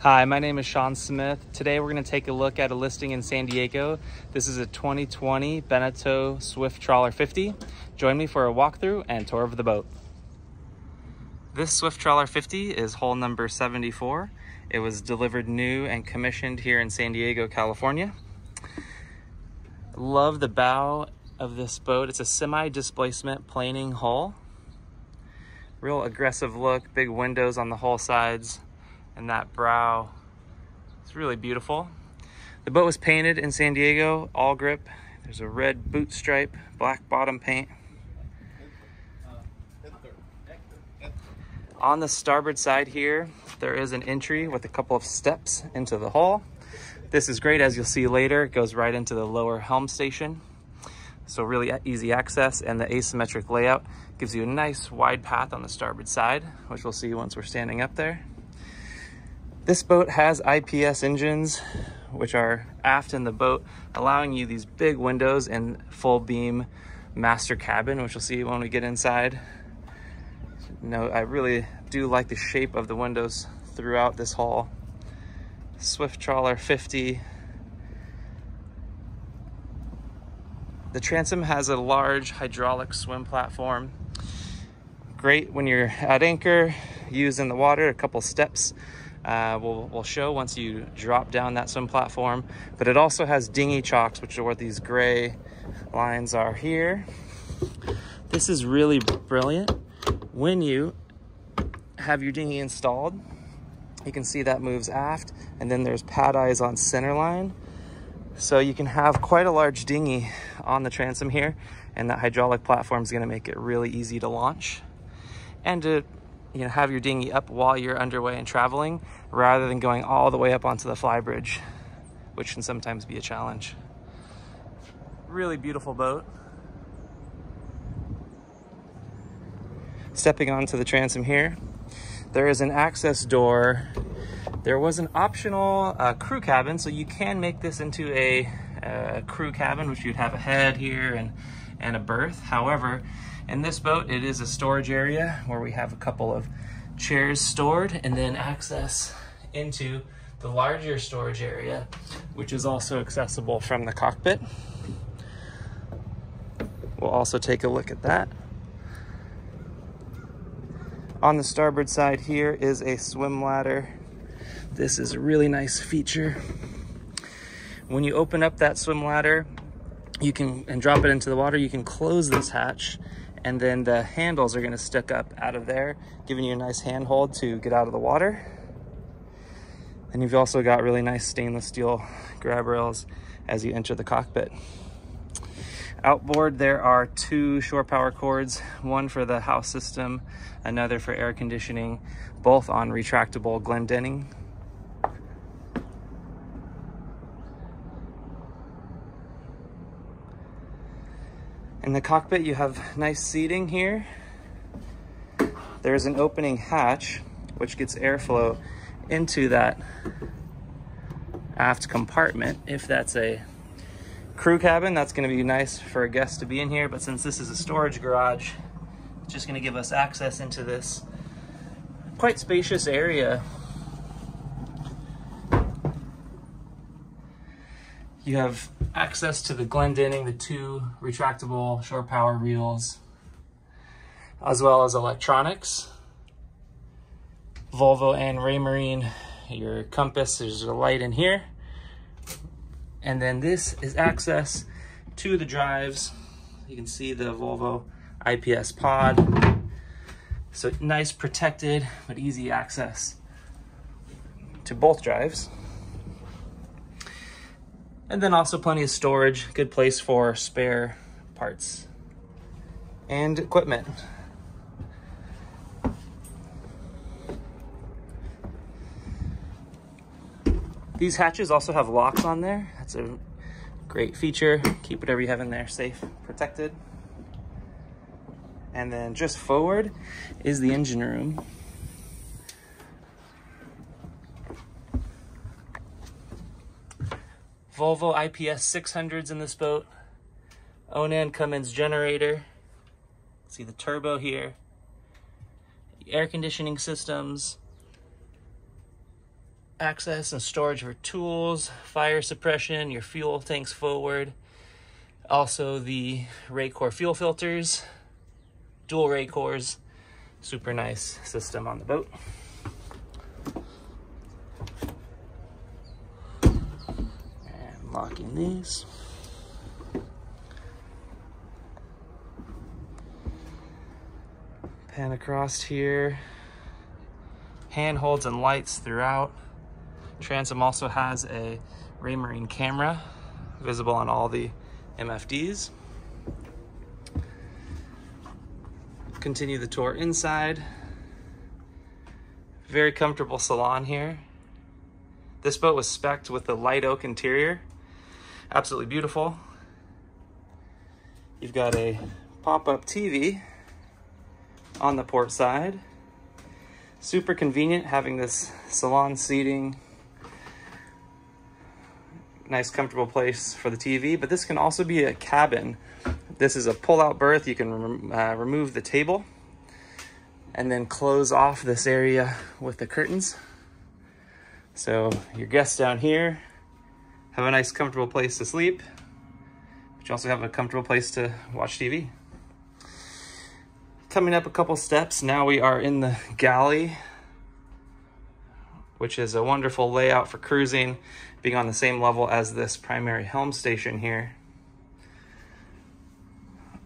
Hi, my name is Sean Smith. Today we're going to take a look at a listing in San Diego. This is a 2020 Beneteau Swift Trawler 50. Join me for a walkthrough and tour of the boat. This Swift Trawler 50 is hull number 74. It was delivered new and commissioned here in San Diego, California. Love the bow of this boat. It's a semi-displacement planing hull. Real aggressive look, big windows on the hull sides. And that brow, it's really beautiful. The boat was painted in San Diego, all grip. There's a red boot stripe, black bottom paint. On the starboard side here, there is an entry with a couple of steps into the hull. This is great, as you'll see later. It goes right into the lower helm station. So really easy access, and the asymmetric layout gives you a nice wide path on the starboard side, which we'll see once we're standing up there. This boat has IPS engines, which are aft in the boat, allowing you these big windows and full beam master cabin, which we'll see when we get inside. I really do like the shape of the windows throughout this hull. Swift Trawler 50. The transom has a large hydraulic swim platform. Great when you're at anchor, used in the water, a couple steps. We'll show once you drop down that swim platform, but it also has dinghy chocks, which are what these gray lines are here. This is really brilliant. When you have your dinghy installed, you can see that moves aft, and then there's pad eyes on center line. So you can have quite a large dinghy on the transom here, and that hydraulic platform is going to make it really easy to launch and to have your dinghy up while you're underway and traveling, rather than going all the way up onto the flybridge, which can sometimes be a challenge. Really beautiful boat. Stepping onto the transom here, there is an access door. There was an optional crew cabin, so you can make this into a crew cabin, which you'd have a head here and a berth. However, in this boat, it is a storage area where we have a couple of chairs stored, and then access into the larger storage area, which is also accessible from the cockpit. We'll also take a look at that. On the starboard side here is a swim ladder. This is a really nice feature. When you open up that swim ladder, and drop it into the water, you can close this hatch, and then the handles are going to stick up out of there, giving you a nice handhold to get out of the water. And you've also got really nice stainless steel grab rails as you enter the cockpit. Outboard, there are two shore power cords, one for the house system, another for air conditioning, both on retractable Glendenning. In the cockpit, you have nice seating here. There's an opening hatch, which gets airflow into that aft compartment. If that's a crew cabin, that's going to be nice for a guest to be in here, but since this is a storage garage, it's just going to give us access into this quite spacious area. You have access to the Glendenning, the two retractable shore power reels, as well as electronics. Volvo and Raymarine, your compass, there's a light in here. And then this is access to the drives. You can see the Volvo IPS pod. So nice, protected, but easy access to both drives. And then also plenty of storage, good place for spare parts and equipment. These hatches also have locks on there. That's a great feature. Keep whatever you have in there safe, protected. And then just forward is the engine room. Volvo IPS 600s in this boat. Onan Cummins generator. See the turbo here. Air conditioning systems. access and storage for tools, fire suppression, your fuel tanks forward. Also the Raycor fuel filters, dual Raycors. Super nice system on the boat. And locking these. Pan across here. Handholds and lights throughout. Transom also has a Raymarine camera visible on all the MFDs. Continue the tour inside. Very comfortable salon here. This boat was spec'd with the light oak interior. Absolutely beautiful. You've got a pop-up TV on the port side. Super convenient having this salon seating. Nice comfortable place for the TV, but this can also be a cabin. This is a pull-out berth. You can remove the table and then close off this area with the curtains. So your guests down here have a nice comfortable place to sleep, but you also have a comfortable place to watch TV. Coming up a couple steps, now we are in the galley, which is a wonderful layout for cruising, being on the same level as this primary helm station here.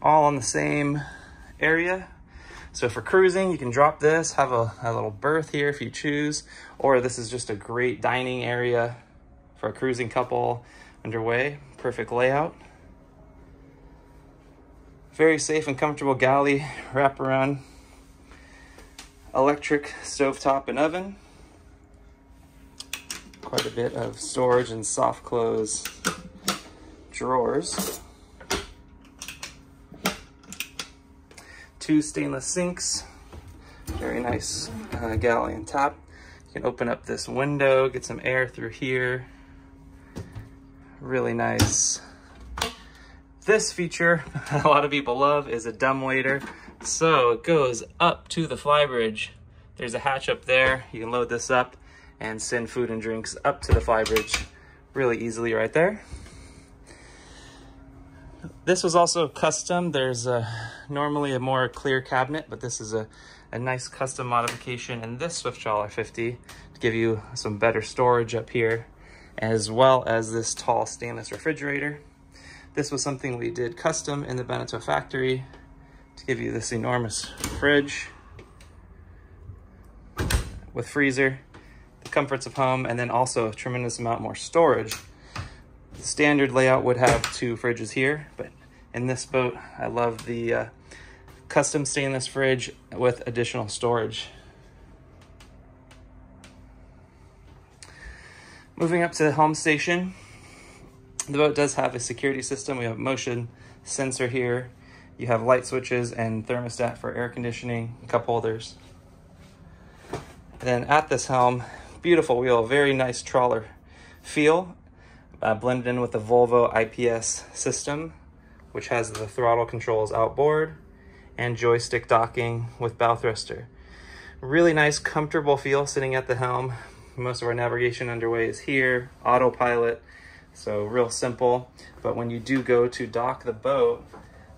All on the same area. So for cruising, you can drop this, have a little berth here if you choose, or this is just a great dining area for a cruising couple underway. Perfect layout. Very safe and comfortable galley wraparound. Electric stovetop and oven. Quite a bit of storage and soft close drawers. 2 stainless sinks. Very nice galley and tap. You can open up this window, get some air through here. Really nice. This feature a lot of people love is a dumbwaiter. So it goes up to the flybridge. There's a hatch up there. You can load this up and send food and drinks up to the flybridge really easily right there. This was also custom. There's normally a more clear cabinet, but this is a nice custom modification in this Swift Trawler 50 to give you some better storage up here, as well as this tall stainless refrigerator. This was something we did custom in the Beneteau factory to give you this enormous fridge with freezer, the comforts of home, and then also a tremendous amount more storage. The standard layout would have 2 fridges here, but in this boat, I love the custom stainless fridge with additional storage. Moving up to the helm station, the boat does have a security system. We have a motion sensor here. You have light switches and thermostat for air conditioning, cup holders. And then at this helm, beautiful wheel, very nice trawler feel, blended in with the Volvo IPS system, which has the throttle controls outboard and joystick docking with bow thruster. Really nice, comfortable feel sitting at the helm. Most of our navigation underway is here, autopilot, so real simple. But when you do go to dock the boat,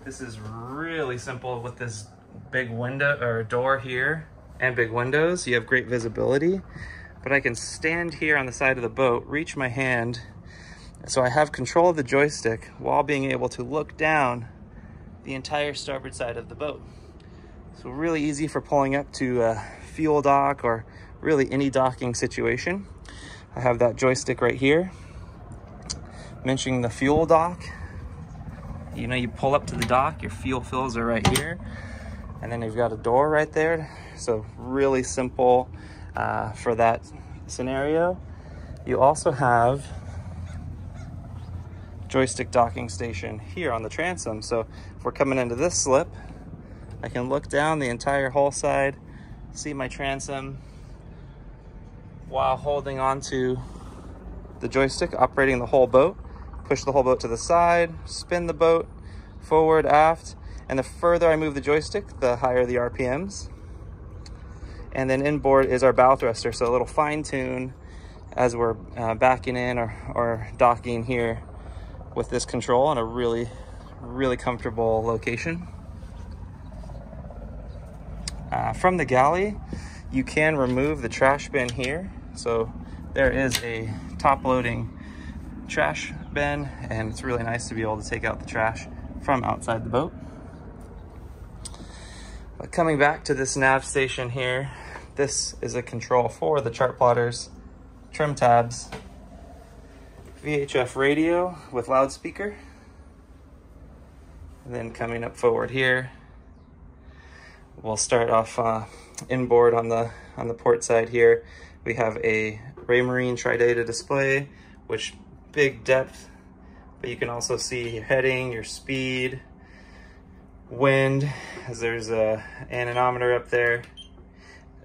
this is really simple with this big window or door here and big windows. You have great visibility, but I can stand here on the side of the boat, reach my hand, so I have control of the joystick while being able to look down the entire starboard side of the boat. So really easy for pulling up to a fuel dock or really any docking situation. I have that joystick right here. Mentioning the fuel dock, you know, you pull up to the dock, your fuel fills are right here, and then you've got a door right there. So really simple for that scenario. You also have joystick docking station here on the transom. So if we're coming into this slip, I can look down the entire hull side, see my transom while holding on to the joystick, operating the whole boat. Push the whole boat to the side, spin the boat forward, aft, and the further I move the joystick, the higher the RPMs. And then inboard is our bow thruster, so a little fine tune as we're backing in or docking here with this control in a really comfortable location. From the galley, you can remove the trash bin here. So there is a top loading trash bin, and it's really nice to be able to take out the trash from outside the boat. But coming back to this nav station here, this is a control for the chart plotters, trim tabs, VHF radio with loudspeaker. And then coming up forward here, we'll start off inboard on the port side here. We have a Raymarine tri-data display, which big depth, but you can also see your heading, your speed, wind, as there's a anemometer up there,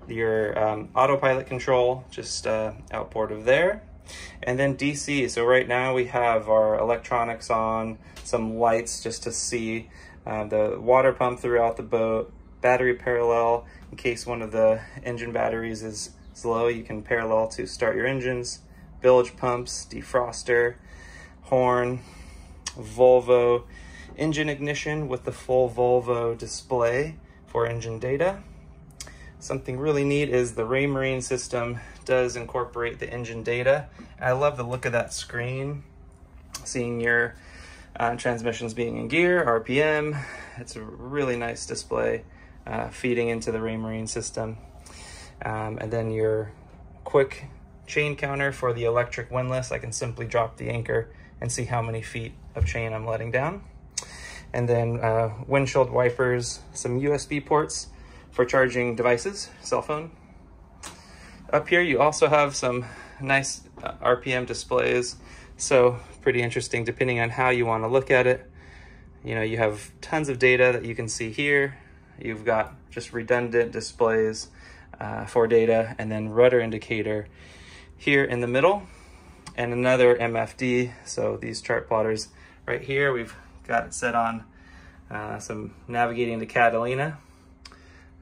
your autopilot control just outboard of there, and then DC. So right now we have our electronics on, some lights just to see the water pump throughout the boat, battery parallel in case one of the engine batteries is low, you can parallel to start your engines, bilge pumps, defroster, horn, Volvo engine ignition with the full Volvo display for engine data. Something really neat is the Raymarine system does incorporate the engine data. I love the look of that screen, seeing your transmissions being in gear, RPM. It's a really nice display feeding into the Raymarine system. And then your quick chain counter for the electric windlass. I can simply drop the anchor and see how many feet of chain I'm letting down. And then windshield wipers, some USB ports for charging devices, cell phone. Up here you also have some nice RPM displays, so pretty interesting depending on how you want to look at it. You know, you have tons of data that you can see here. You've got just redundant displays for data, and then rudder indicator here in the middle, and another MFD. So these chart plotters right here, we've got it set on some navigating to Catalina,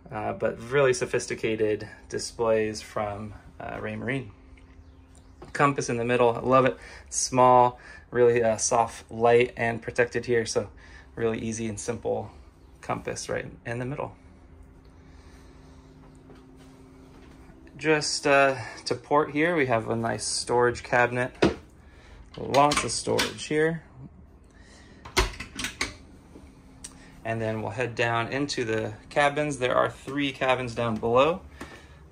but really sophisticated displays from Raymarine. Compass in the middle, I love it. Small, really soft, light, and protected here, so really easy and simple compass right in the middle. Just to port here, we have a nice storage cabinet. Lots of storage here. And then we'll head down into the cabins. There are 3 cabins down below.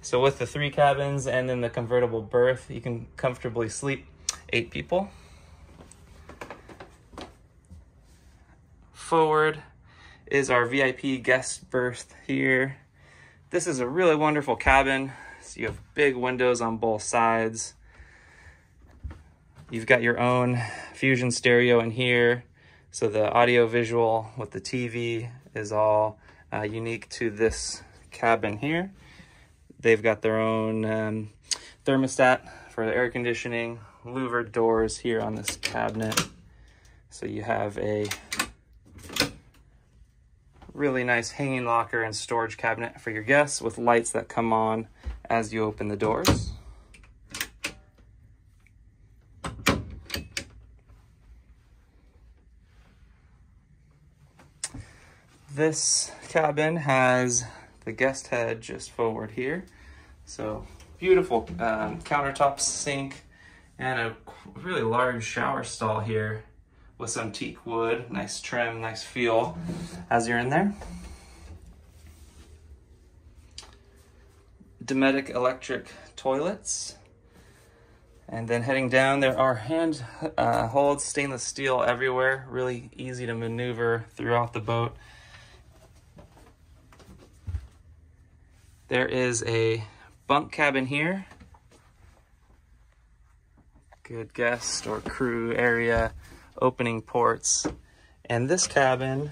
So with the 3 cabins and then the convertible berth, you can comfortably sleep 8 people. Forward is our VIP guest berth here. This is a really wonderful cabin. So you have big windows on both sides. You've got your own Fusion stereo in here. So the audio visual with the TV is all unique to this cabin here. They've got their own thermostat for the air conditioning, louvered doors here on this cabinet. So you have a really nice hanging locker and storage cabinet for your guests with lights that come on as you open the doors. This cabin has the guest head just forward here. So beautiful countertop sink and a really large shower stall here with some teak wood, nice trim, nice feel as you're in there. Dometic electric toilets. And then heading down, there are hand holds, stainless steel everywhere, really easy to maneuver throughout the boat. There is a bunk cabin here. Good guest or crew area, opening ports. And this cabin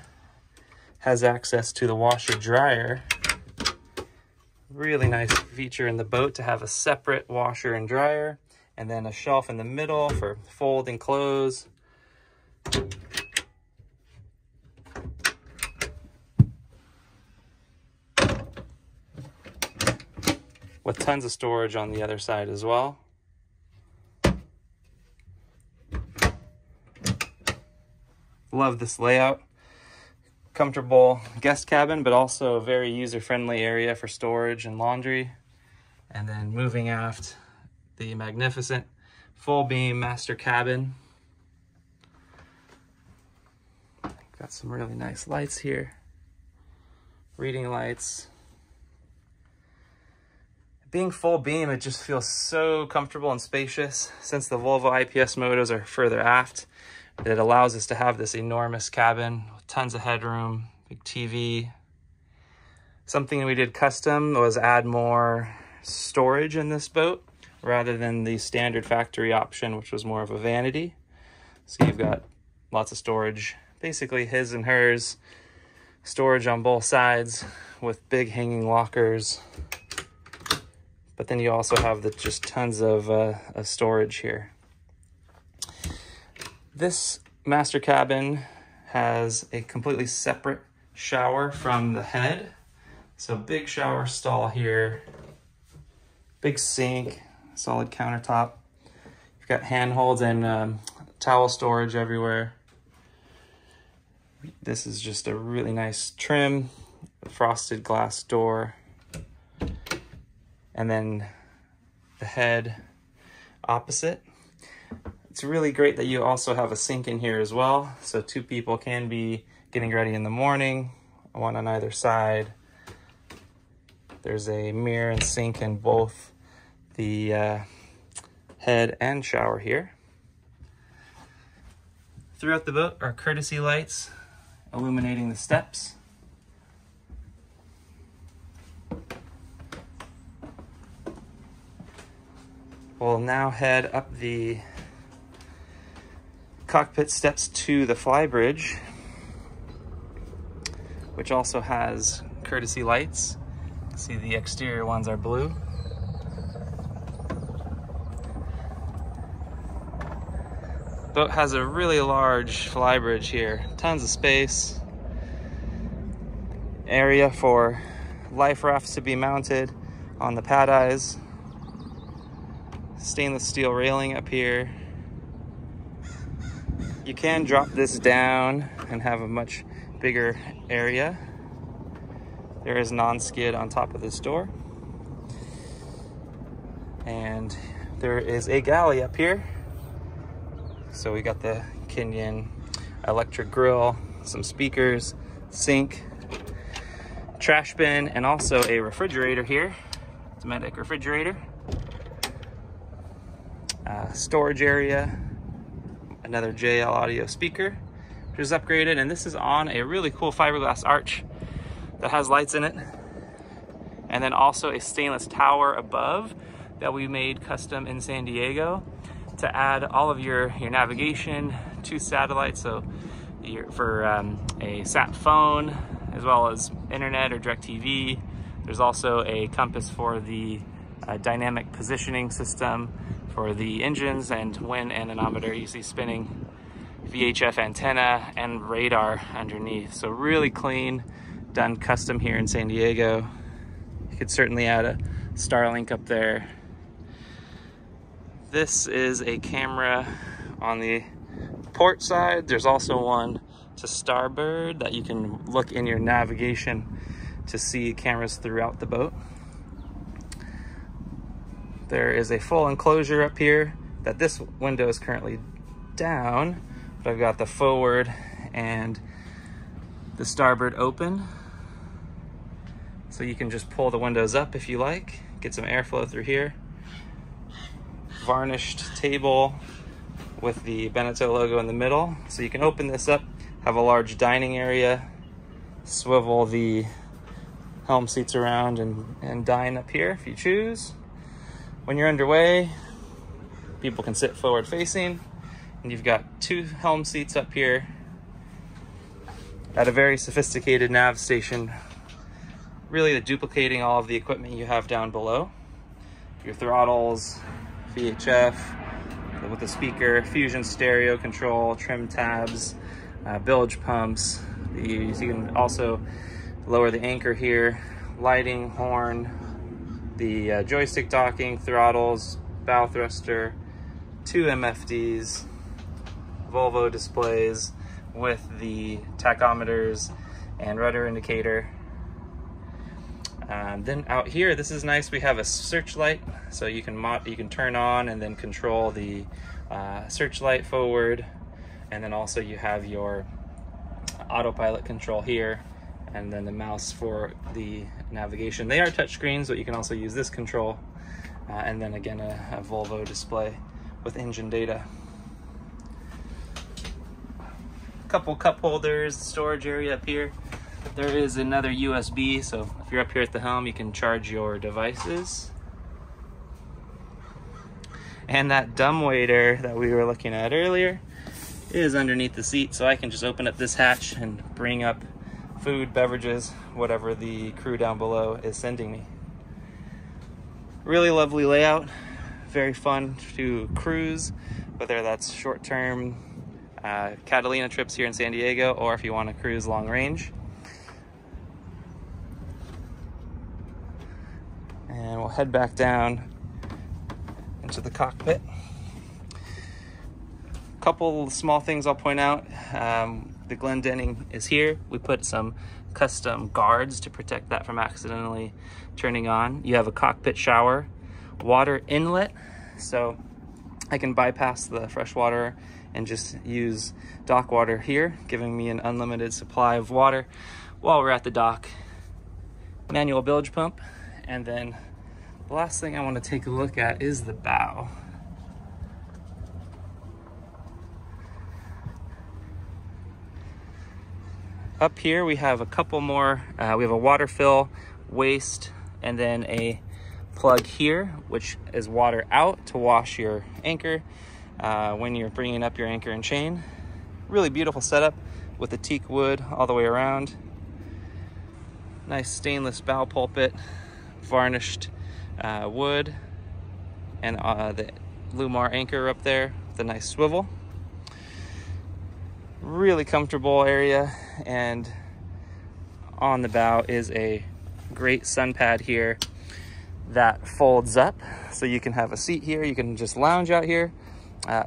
has access to the washer dryer. Really nice feature in the boat to have a separate washer and dryer, and then a shelf in the middle for folding clothes. With tons of storage on the other side as well. Love this layout. Comfortable guest cabin, but also a very user-friendly area for storage and laundry. And then moving aft, the magnificent full beam master cabin. Got some really nice lights here. Reading lights. Being full beam, it just feels so comfortable and spacious. Since the Volvo IPS motors are further aft, it allows us to have this enormous cabin with tons of headroom, big TV. Something we did custom was add more storage in this boat rather than the standard factory option, which was more of a vanity. So you've got lots of storage, basically his and hers, storage on both sides with big hanging lockers. But then you also have just tons of storage here. This master cabin has a completely separate shower from the head. So big shower stall here, big sink, solid countertop. You've got handholds and towel storage everywhere. This is just a really nice trim, frosted glass door. And then the head opposite. It's really great that you also have a sink in here as well. So 2 people can be getting ready in the morning, one on either side. There's a mirror and sink in both the head and shower here. Throughout the boat are courtesy lights illuminating the steps. We'll now head up the cockpit steps to the flybridge, which also has courtesy lights. See, the exterior ones are blue. Boat has a really large flybridge here, tons of space, area for life rafts to be mounted on the pad eyes. Stainless steel railing up here. You can drop this down and have a much bigger area. There is non-skid on top of this door. And there is a galley up here. So we got the Kenyan electric grill, some speakers, sink, trash bin, and also a refrigerator here, Dometic refrigerator. Storage area, another JL audio speaker, which is upgraded, and this is on a really cool fiberglass arch that has lights in it, and then also a stainless tower above that we made custom in San Diego to add all of your navigation to satellites, so for a sat phone as well as internet or DirecTV. There's also a compass for the dynamic positioning system for the engines, and wind anemometer you see spinning, VHF antenna, and radar underneath. So really clean, done custom here in San Diego. You could certainly add a Starlink up there. This is a camera on the port side. There's also one to starboard that you can look in your navigation to see cameras throughout the boat. There is a full enclosure up here that this window is currently down, but I've got the forward and the starboard open. So you can just pull the windows up if you like, get some airflow through here. Varnished table with the Beneteau logo in the middle. So you can open this up, have a large dining area, swivel the helm seats around and dine up here if you choose. When you're underway, people can sit forward facing, and you've got 2 helm seats up here at a very sophisticated nav station, really duplicating all of the equipment you have down below. Your throttles, VHF with the speaker, fusion stereo control, trim tabs, bilge pumps. You can also lower the anchor here, lighting, horn, the joystick docking, throttles, bow thruster, 2 MFDs, Volvo displays, with the tachometers and rudder indicator. Then out here, this is nice. We have a searchlight, so you can turn on and then control the searchlight forward, and then also you have your autopilot control here, and then the mouse for the navigation. They are touch screens, but you can also use this control, and then again a Volvo display with engine data. Couple cup holders, storage area up here. There is another USB, so if you're up here at the helm, you can charge your devices. And that dumbwaiter that we were looking at earlier is underneath the seat, so I can just open up this hatch and bring up food, beverages, whatever the crew down below is sending me. Really lovely layout, very fun to cruise, whether that's short-term Catalina trips here in San Diego, or if you want to cruise long range. And we'll head back down into the cockpit. Couple small things I'll point out. The Glendenning is here. We put some custom guards to protect that from accidentally turning on. You have a cockpit shower, water inlet, so I can bypass the fresh water and just use dock water here, giving me an unlimited supply of water while we're at the dock. Manual bilge pump, and then the last thing I want to take a look at is the bow. Up here we have a couple more, we have a water fill, waste, and then a plug here, which is water out to wash your anchor when you're bringing up your anchor and chain. Really beautiful setup with the teak wood all the way around. Nice stainless bow pulpit, varnished wood, and the Lumar anchor up there with a nice swivel. Really comfortable area, and on the bow is a great sun pad here that folds up, so you can have a seat here, you can just lounge out here,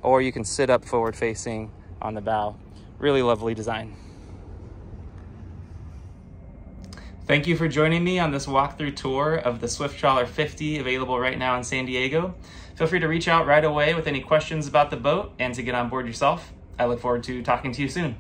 or you can sit up forward facing on the bow. Really lovely design. Thank you for joining me on this walkthrough tour of the Swift Trawler 50, available right now in San Diego. Feel free to reach out right away with any questions about the boat and to get on board yourself. I look forward to talking to you soon.